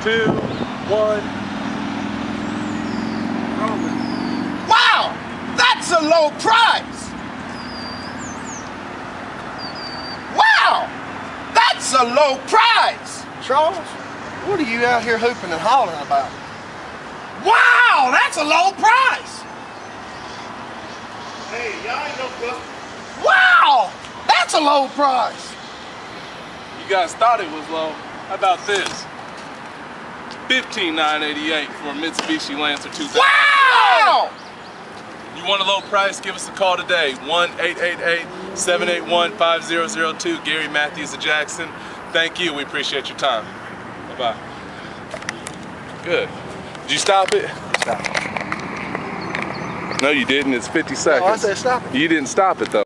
2, 1. Wow, that's a low price. Wow, that's a low price. Charles, what are you out here hooping and hollering about? Wow, that's a low price. Hey, y'all ain't no customer. Wow, that's a low price. You guys thought it was low. How about this? $15,988 for a Mitsubishi Lancer 2000. Wow! You want a low price? Give us a call today. 1-888-781-5002. Gary Mathews of Jackson. Thank you. We appreciate your time. Bye-bye. Good. Did you stop it? Stop. No, you didn't. It's 50 seconds. No, I said stop it. You didn't stop it, though.